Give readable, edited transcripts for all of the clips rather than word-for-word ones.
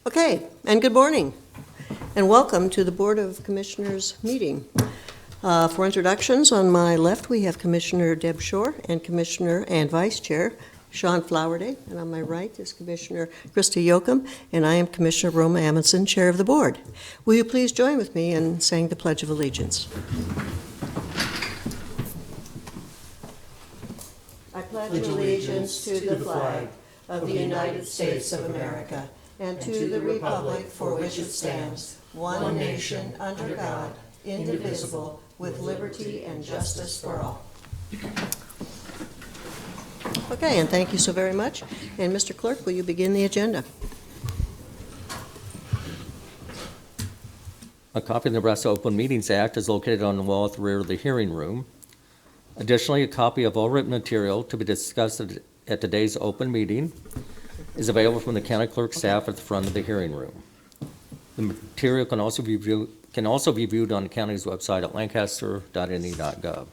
Okay, and good morning, and welcome to the Board of Commissioners meeting. For introductions, on my left we have Commissioner Deb Shore and Commissioner and Vice Chair Sean Flowerday, and on my right is Commissioner Krista Yoakum, and I am Commissioner Roma Amundsen, Chair of the Board. Will you please join with me in saying the Pledge of Allegiance? I pledge allegiance to the flag of the United States of America and to the republic for which it stands, one nation, under God, indivisible, with liberty and justice for all. Okay, and thank you so very much. And Mr. Clerk, will you begin the agenda? A copy of the Nebraska Open Meetings Act is located on the wall at the rear of the hearing room. Additionally, a copy of all written material to be discussed at today's open meeting is available from the county clerk staff at the front of the hearing room. The material can also be viewed on the county's website at lancaster.ne.gov.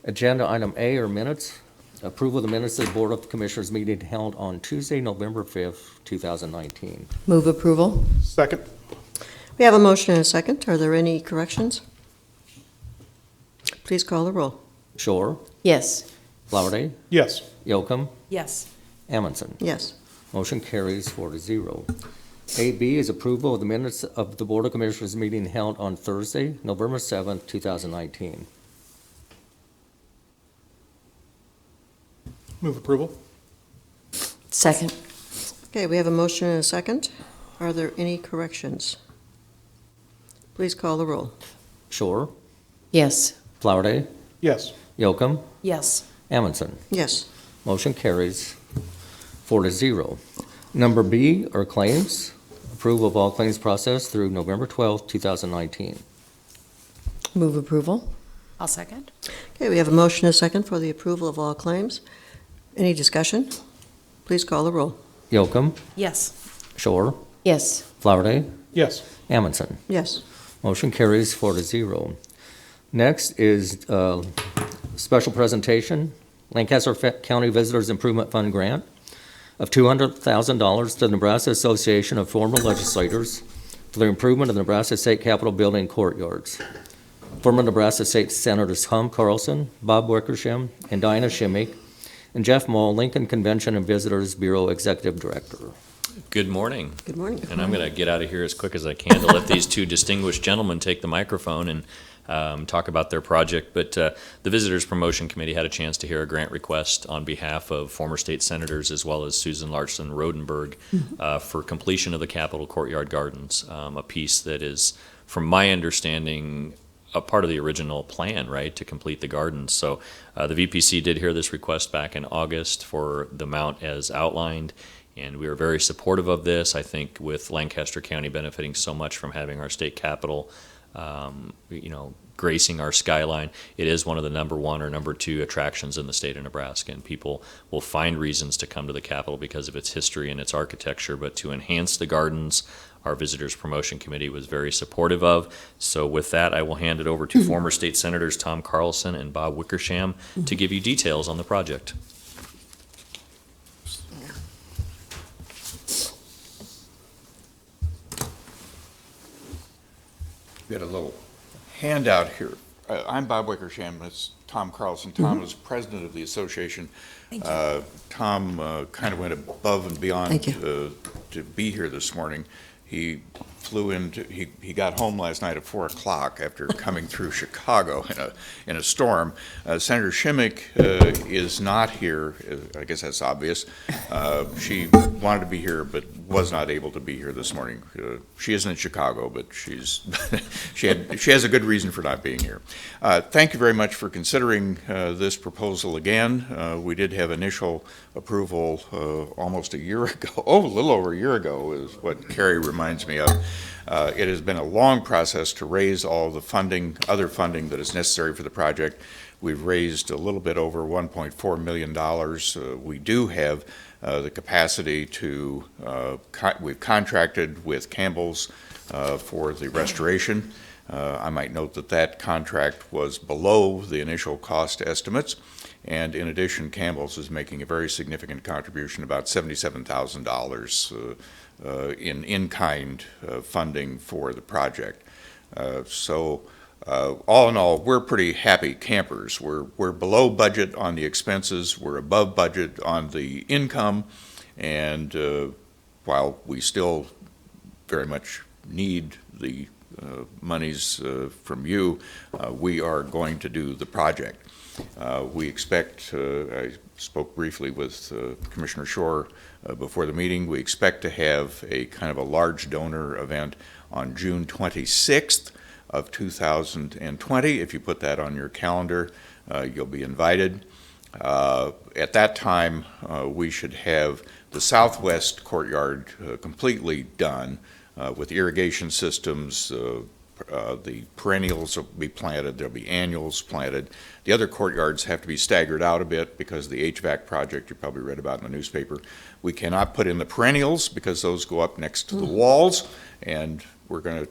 Agenda item A are minutes. Approval of the minutes of the Board of Commissioners meeting held on Tuesday, November 5th, 2019. Move approval. Second. We have a motion and a second. Are there any corrections? Please call the roll. Shore, Yes. Flowerday, Yes. Yoakum, Yes. Amundsen. Yes. Motion carries 4-0. AB is approval of the minutes of the Board of Commissioners meeting held on Thursday, November 7th, 2019. Move approval. Second. Okay, we have a motion and a second. Are there any corrections? Please call the roll. Shore, Yes. Flowerday, Yes. Yoakum, Yes. Amundsen. Yes. Motion carries 4-0. Number B are claims. Approval of all claims processed through November 12th, 2019. Move approval. I'll second. Okay, we have a motion and a second for the approval of all claims. Any discussion? Please call the roll. Yoakum, Yes. Shore, Yes. Flowerday, Yes. Amundsen. Yes. Motion carries 4-0. Next is special presentation, Lancaster County Visitors Improvement Fund grant of $200,000 to the Nebraska Association of Former Legislators for the improvement of the Nebraska State Capitol building courtyards. Former Nebraska State Senators Tom Carlson, Bob Wickersham, and Diana Shimmick, and Jeff Moll, Lincoln Convention and Visitors Bureau Executive Director. Good morning. Good morning. And I'm going to get out of here as quick as I can to let these two distinguished gentlemen take the microphone and talk about their project. But the Visitors Promotion Committee had a chance to hear a grant request on behalf of former state senators as well as Susan Larson Rodenberg for completion of the Capitol Courtyard Gardens, a piece that is, from my understanding, a part of the original plan, right, to complete the gardens. So the VPC did hear this request back in August for the amount as outlined, and we were very supportive of this. I think with Lancaster County benefiting so much from having our state capitol, gracing our skyline, it is one of the number one or number two attractions in the state of Nebraska, and people will find reasons to come to the Capitol because of its history and its architecture. But to enhance the gardens, our Visitors Promotion Committee was very supportive of. So with that, I will hand it over to former state senators Tom Carlson and Bob Wickersham to give you details on the project. We had a little handout here. I'm Bob Wickersham. It's Tom Carlson. Tom is president of the association. Tom kind of went above and beyond to be here this morning. He flew in. He got home last night at 4 o'clock after coming through Chicago in a storm. Senator Shimmick is not here. I guess that's obvious. She wanted to be here, but was not able to be here this morning. She isn't in Chicago, but she has a good reason for not being here. Thank you very much for considering this proposal again. We did have initial approval almost a year ago. A little over a year ago is what Carrie reminds me of. It has been a long process to raise all the other funding that is necessary for the project. We've raised a little bit over $1.4 million. We do have the capacity to, we've contracted with Campbell's for the restoration. I might note that that contract was below the initial cost estimates, and in addition, Campbell's is making a very significant contribution, about $77,000 in-kind funding for the project. So all in all, we're pretty happy campers. We're below budget on the expenses, we're above budget on the income, and while we still very much need the monies from you, we are going to do the project. We expect, I spoke briefly with Commissioner Shore before the meeting, we expect to have a kind of a large donor event on June 26th of 2020. If you put that on your calendar, you'll be invited. At that time, we should have the southwest courtyard completely done with irrigation systems. The perennials will be planted, there'll be annuals planted. The other courtyards have to be staggered out a bit because of the HVAC project you probably read about in the newspaper. We cannot put in the perennials because those go up next to the walls, and we're going to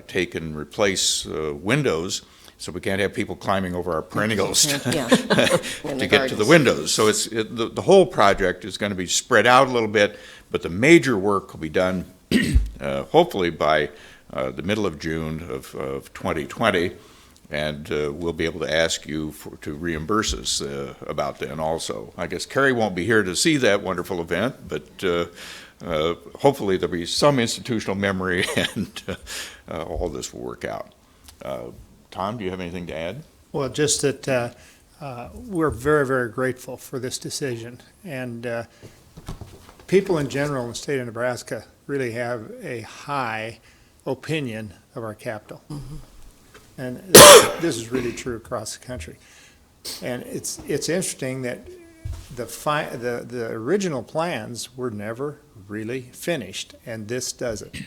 take and replace windows, so we can't have people climbing over our perennials Yeah. to get to the windows. So the whole project is going to be spread out a little bit, but the major work will be done hopefully by the middle of June of 2020, and we'll be able to ask you to reimburse us about then also. I guess Kerry won't be here to see that wonderful event, but hopefully there'll be some institutional memory and all this will work out. Tom, do you have anything to add? Well, just that we're very, very grateful for this decision. And people in general in the state of Nebraska really have a high opinion of our capital. Mm-hmm. And this is really true across the country. And it's interesting that the original plans were never really finished, and this does it.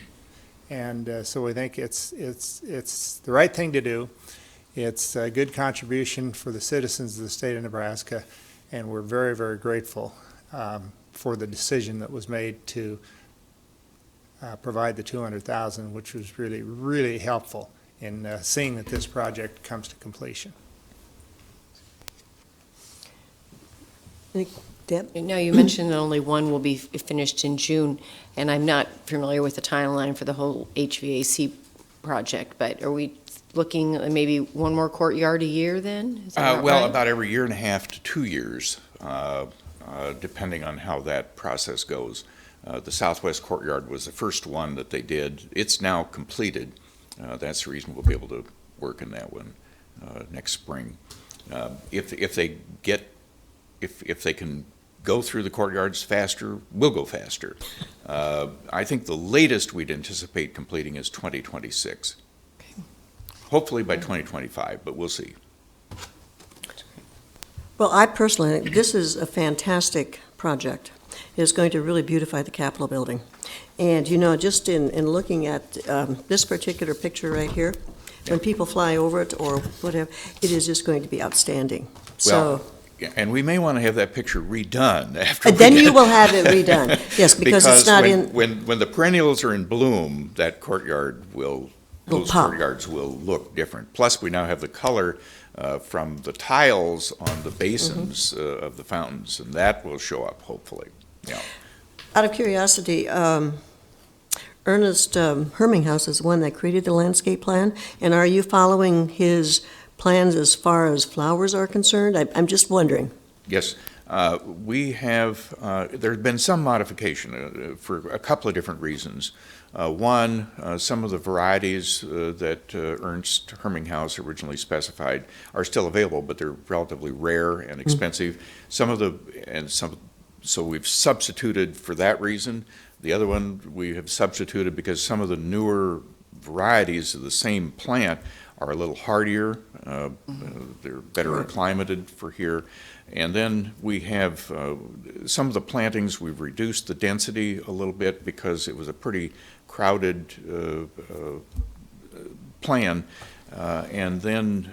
And so we think it's the right thing to do. It's a good contribution for the citizens of the state of Nebraska, and we're very, very grateful for the decision that was made to provide the $200,000, which was really, really helpful in seeing that this project comes to completion. Deb? Now, you mentioned that only one will be finished in June, and I'm not familiar with the timeline for the whole HVAC project, but are we looking at maybe one more courtyard a year then? Is that Well, right? about every year and a half to 2 years, depending on how that process goes. The southwest courtyard was the first one that they did. It's now completed. That's the reason we'll be able to work in that one next spring. If they can go through the courtyards faster, we'll go faster. I think the latest we'd anticipate completing is 2026. Hopefully by 2025, but we'll see. Well, I personally think this is a fantastic project. It's going to really beautify the Capitol building. And, you know, just in looking at this particular picture right here, when people fly over it or whatever, it is just going to be outstanding. Well, yeah, and we may want to have that picture redone after. Then you will have it redone, yes, because it's not when the perennials are in bloom, that courtyard those pop. courtyards will look different. Plus, we now have the color from the tiles on the basins of the fountains, and that will show up hopefully. Yeah. Out of curiosity, Ernest Herminghaus is the one that created the landscape plan, and are you following his plans as far as flowers are concerned? I'm just wondering. Yes, we have, there's been some modification for a couple of different reasons. One, some of the varieties that Ernst Herminghaus originally specified are still available, but they're relatively rare and expensive. So we've substituted for that reason. The other one we have substituted because some of the newer varieties of the same plant are a little hardier. They're better acclimated for here. And then we have some of the plantings, we've reduced the density a little bit because it was a pretty crowded plan. And then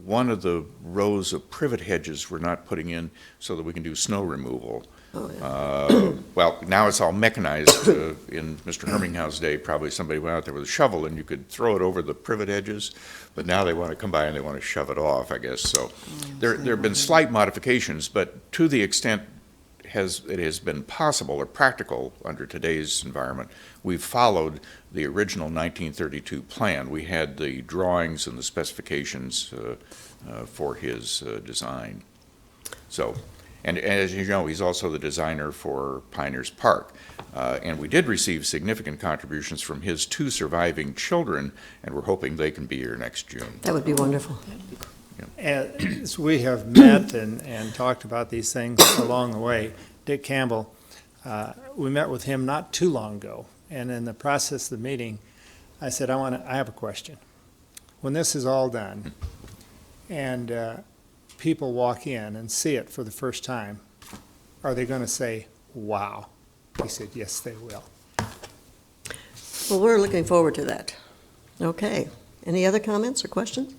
one of the rows of privet hedges we're not putting in so that we can do snow removal. Oh, yeah. Well, now it's all mechanized. In Mr. Herminghau's day, probably somebody went out there with a shovel and you could throw it over the privet edges, but now they want to come by and they want to shove it off, I guess. So there have been slight modifications, but to the extent it has been possible or practical under today's environment, we've followed the original 1932 plan. We had the drawings and the specifications for his design. So, and as you know, he's also the designer for Pioneers Park. And we did receive significant contributions from his 2 surviving children, and we're hoping they can be here next June. That would be wonderful. As we have met and talked about these things along the way, Dick Campbell, we met with him not too long ago, and in the process of the meeting, I said, I have a question. When this is all done, and people walk in and see it for the first time, are they going to say, wow? He said, yes, they will. Well, we're looking forward to that. Okay. Any other comments or questions?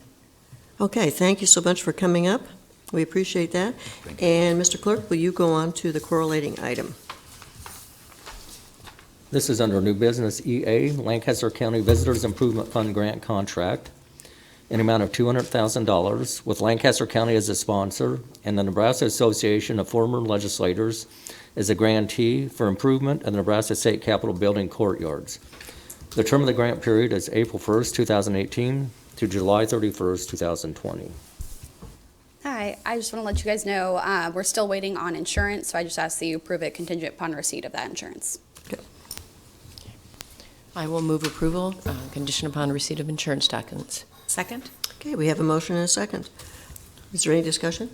Okay, thank you so much for coming up. We appreciate that. And Mr. Clerk, will you go on to the correlating item? This is under new business EA, Lancaster County Visitors Improvement Fund Grant Contract, in amount of $200,000 with Lancaster County as a sponsor and the Nebraska Association of Former Legislators as a grantee for improvement of the Nebraska State Capitol building courtyards. The term of the grant period is April 1st, 2018 to July 31st, 2020. Hi, I just want to let you guys know we're still waiting on insurance, so I just ask that you approve it contingent upon receipt of that insurance. I will move approval, condition upon receipt of insurance documents. Second? Okay, we have a motion and a second. Is there any discussion?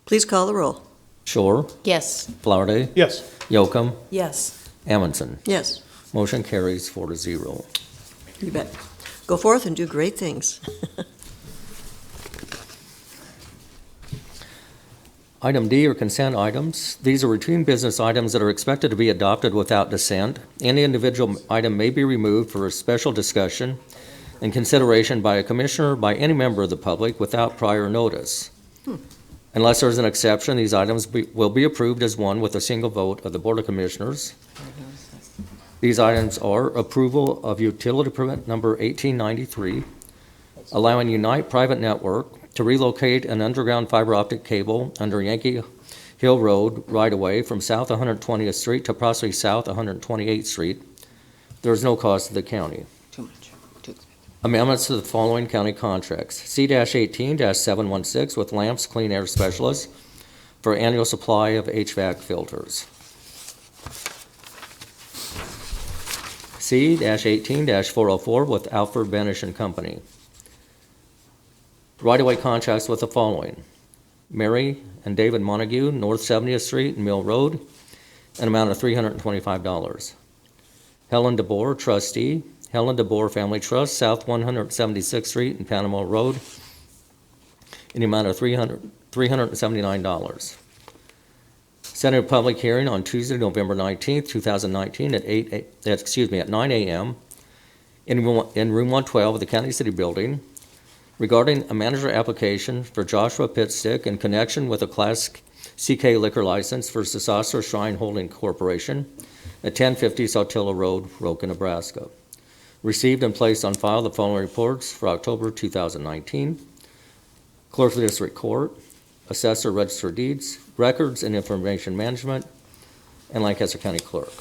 Please call the roll. Shore, Yes. Flowerday, Yes. Yocum, Yes. Amundson. Yes, Motion carries 4-0. you bet. Go forth and do great things. Item D are consent items. These are routine business items that are expected to be adopted without dissent. Any individual item may be removed for a special discussion and consideration by a commissioner or by any member of the public without prior notice. Unless there's an exception, these items will be approved as one with a single vote of the Board of Commissioners. These items are approval of utility permit number 1893, allowing Unite Private Network to relocate an underground fiber optic cable under Yankee Hill Road right-of-way from South 120th Street to approximately South 128th Street. There is no cost to the county. Too much. Too expensive. Amendments to the following county contracts. C-18-716 with Lamps Clean Air Specialists for annual supply of HVAC filters. C-18-404 with Alfred Benish and Company. Right-of-way contracts with the following. Mary and David Montague, North 70th Street and Mill Road, an amount of $325. Helen DeBoer, trustee, Helen DeBoer Family Trust, South 176th Street and Panama Road, in the amount of $379. Set a public hearing on Tuesday, November 19th, 2019 at 9 a.m. in room 112 of the County City Building regarding a manager application for Joshua Pitstick in connection with a Class CK liquor license for Sasastra Shrine Holding Corporation at 1050 Saltillo Road, Roca, Nebraska. Received and placed on file the following reports for October 2019. Clerk of the District Court, Assessor, Register of Deeds, Records and Information Management, and Lancaster County Clerk.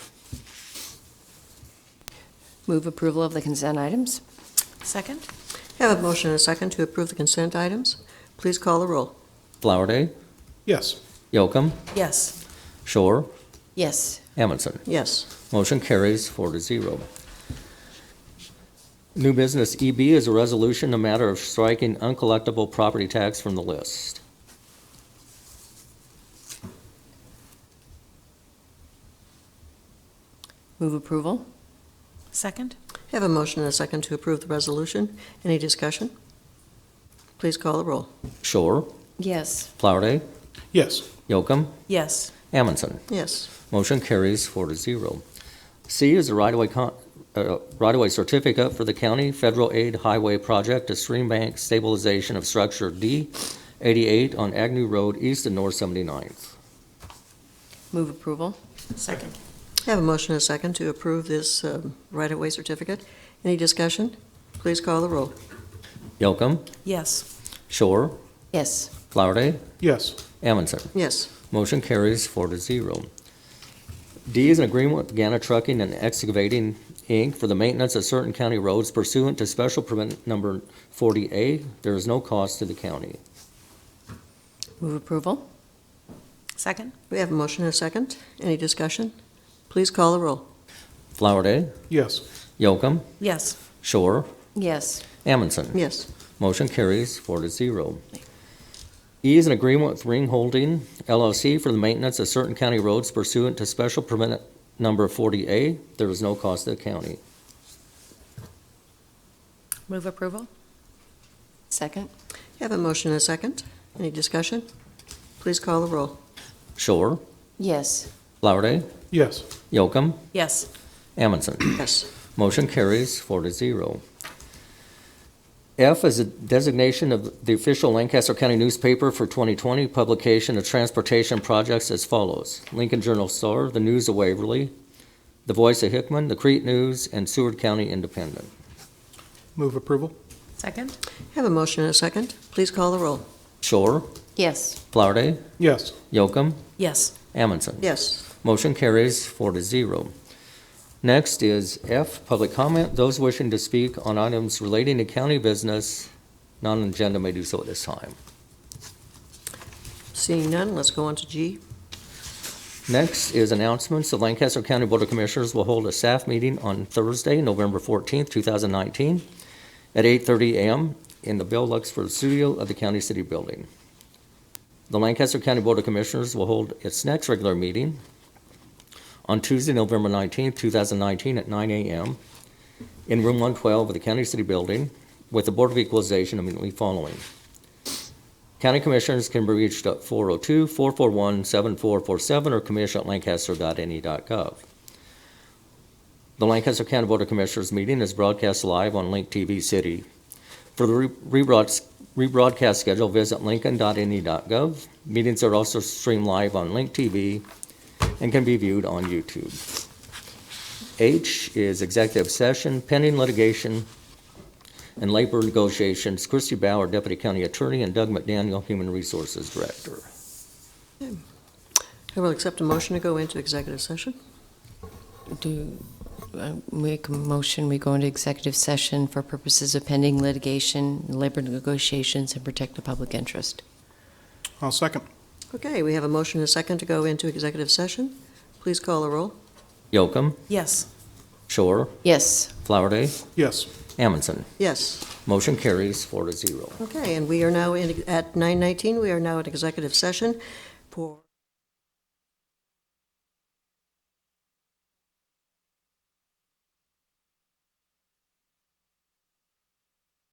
Move approval of the consent items. Second? Have a motion and a second to approve the consent items. Please call the roll. Flowerday, Yes. Yocum, Yes. Shore, Yes. Amundson. Yes. Motion carries 4-0. New business EB is a resolution, a matter of striking uncollectible property tax from the list. Move approval. Second? Have a motion and a second to approve the resolution. Any discussion? Please call the roll. Shore, Yes. Flowerday, Yes. Yocum, Yes. Amundson. Yes. Motion carries 4-0. C is a right-of-way certificate for the county federal aid highway project to stream bank stabilization of structure D88 on Agnew Road east of North 79th. Move approval. Second. I have a motion and a second to approve this right-of-way certificate. Any discussion? Please call the roll. Yocum, Yes. Shore, Yes. Flowerday, Yes. Amundson. Yes. Motion carries 4-0. D is an agreement with Gannett Trucking and Excavating, Inc. for the maintenance of certain county roads pursuant to special permit number 40A. There is no cost to the county. Move approval. Second. We have a motion and a second. Any discussion? Please call the roll. Flowerday, Yes. Yocum, Yes. Shore, Yes. Amundson. Yes. Motion carries 4-0. E is an agreement with Ring Holding LLC for the maintenance of certain county roads pursuant to special permit number 40A. There is no cost to the county. Move approval. Second. We have a motion and a second. Any discussion? Please call the roll. Shore, Yes. Flowerday, Yes. Yocum, Yes. Amundson. Yes. Motion carries 4-0. F is a designation of the official Lancaster County newspaper for 2020 publication of transportation projects as follows: Lincoln Journal-Star, the News of Waverly, the Voice of Hickman, the Crete News, and Seward County Independent. Move approval? Second. Have a motion and a second. Please call the roll. Shore, Yes. Flowerday, Yes. Yocum, Yes. Amundson. Yes. Motion carries 4-0. Next is F, public comment. Those wishing to speak on items relating to county business, non-agenda, may do so at this time. Seeing none, let's go on to G. Next is announcements. The Lancaster County Board of Commissioners will hold a staff meeting on Thursday, November 14th, 2019, at 8:30 a.m. in the Bill Luxford Studio of the County City Building. The Lancaster County Board of Commissioners will hold its next regular meeting on Tuesday, November 19th, 2019, at 9 a.m. in Room 112 of the County City Building, with the Board of Equalization immediately following. County Commissioners can be reached at 402-441-7447 or commission@lancaster.ne.gov. The Lancaster County Board of Commissioners meeting is broadcast live on Link TV City. For the rebroadcast schedule, visit lincoln.ne.gov. Meetings are also streamed live on Link TV and can be viewed on YouTube. H is executive session, pending litigation and labor negotiations. Christy Bauer, Deputy County Attorney, and Doug McDaniel, Human Resources Director. I will accept a motion to go into executive session. Do I make a motion, we go into executive session for purposes of pending litigation, labor negotiations, and protect the public interest. I'll second. Okay, we have a motion and a second to go into executive session. Please call the roll. Yocum, Yes. Shore, Yes. Flowerday, Yes. Amundson. Yes. Motion carries 4-0. Okay, and we are now at 9:19. We are now at executive session for